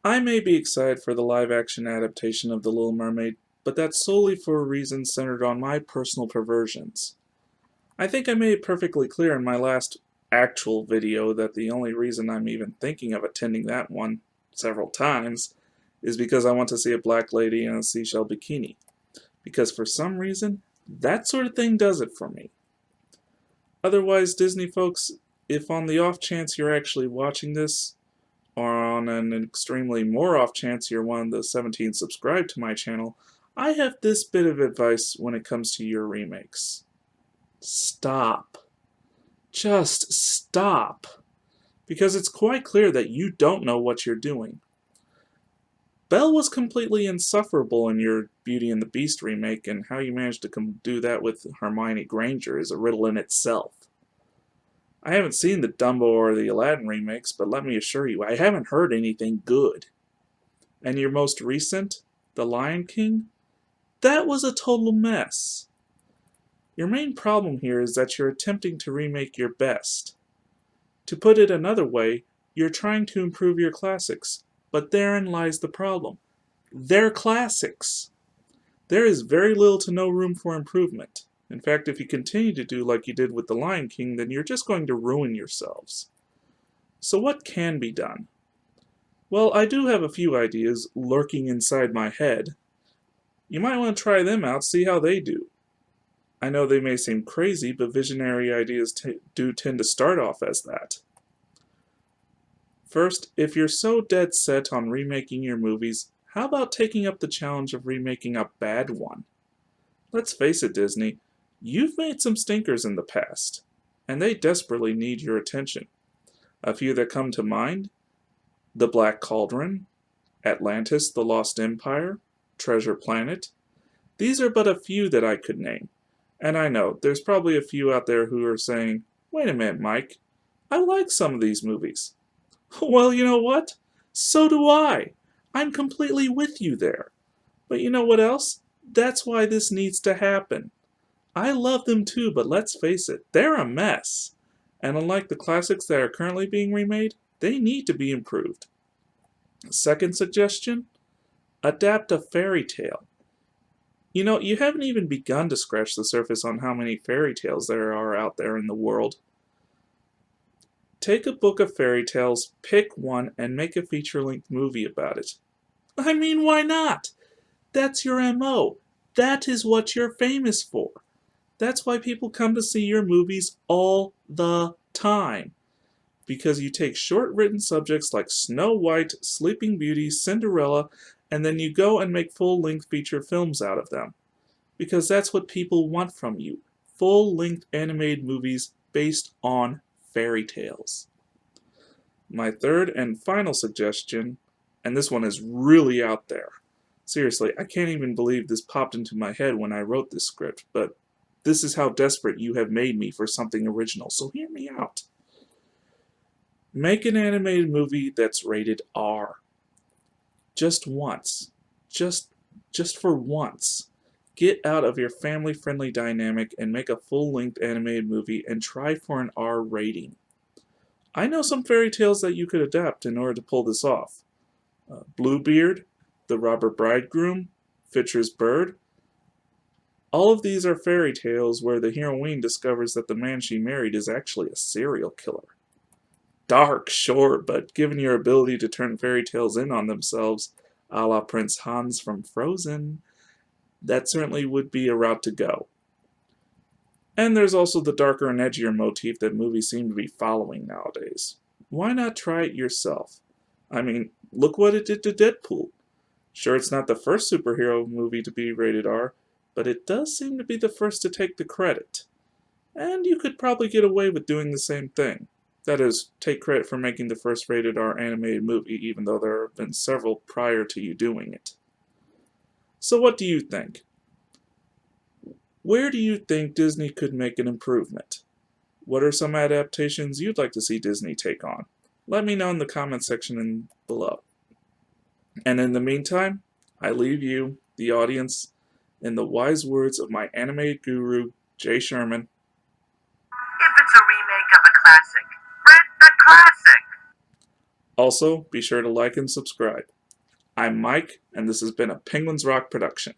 I may be excited for the live-action adaptation of The Little Mermaid, but that's solely for reasons centered on my personal perversions. I think I made it perfectly clear in my last actual video that the only reason I'm even thinking of attending that one several times is because I want to see a black lady in a seashell bikini. Because for some reason, that sort of thing does it for me. Otherwise, Disney folks, if on the off chance you're actually watching this, or on an extremely more off chance you're one of the 17 subscribed to my channel, I have this bit of advice when it comes to your remakes. Stop. Just stop. Because it's quite clear that you don't know what you're doing. Belle was completely insufferable in your Beauty and the Beast remake, and how you managed to do that with Hermione Granger is a riddle in itself. I haven't seen the Dumbo or the Aladdin remakes, but let me assure you, I haven't heard anything good. And your most recent, The Lion King? That was a total mess. Your main problem here is that you're attempting to remake your best. To put it another way, you're trying to improve your classics, but therein lies the problem. They're classics. There is very little to no room for improvement. In fact, if you continue to do like you did with The Lion King, then you're just going to ruin yourselves. So what can be done? Well, I do have a few ideas lurking inside my head. You might want to try them out, see how they do. I know they may seem crazy, but visionary ideas do tend to start off as that. First, if you're so dead set on remaking your movies, how about taking up the challenge of remaking a bad one? Let's face it, Disney, you've made some stinkers in the past, and they desperately need your attention. A few that come to mind: The Black Cauldron, Atlantis, The Lost Empire, Treasure Planet. These are but a few that I could name. And I know, there's probably a few out there who are saying, wait a minute, Mike, I like some of these movies. Well, you know what? So do I. I'm completely with you there. But you know what else? That's why this needs to happen. I love them too, but let's face it, they're a mess. And unlike the classics that are currently being remade, they need to be improved. Second suggestion? Adapt a fairy tale. You haven't even begun to scratch the surface on how many fairy tales there are out there in the world. Take a book of fairy tales, pick one, and make a feature-length movie about it. I mean, why not? That's your MO. That is what you're famous for. That's why people come to see your movies all the time. Because you take short-written subjects like Snow White, Sleeping Beauty, Cinderella, and then you go and make full-length feature films out of them. Because that's what people want from you. Full-length animated movies based on fairy tales. My third and final suggestion, and this one is really out there. Seriously, I can't even believe this popped into my head when I wrote this script, but this is how desperate you have made me for something original, so hear me out. Make an animated movie that's rated R. Just once. Just for once. Get out of your family-friendly dynamic and make a full-length animated movie and try for an R rating. I know some fairy tales that you could adapt in order to pull this off. Bluebeard, The Robber Bridegroom, Fitcher's Bird. All of these are fairy tales where the heroine discovers that the man she married is actually a serial killer. Dark, sure, but given your ability to turn fairy tales in on themselves, a la Prince Hans from Frozen, that certainly would be a route to go. And there's also the darker and edgier motif that movies seem to be following nowadays. Why not try it yourself? I mean, look what it did to Deadpool. Sure, it's not the first superhero movie to be rated R, but it does seem to be the first to take the credit. And you could probably get away with doing the same thing. That is, take credit for making the first rated R animated movie, even though there have been several prior to you doing it. So what do you think? Where do you think Disney could make an improvement? What are some adaptations you'd like to see Disney take on? Let me know in the comment section below. And in the meantime, I leave you, the audience, in the wise words of my anime guru, Jay Sherman. If it's a remake of a classic, rent the classic! Also, be sure to like and subscribe. I'm Mike, and this has been a Penguins Rock production.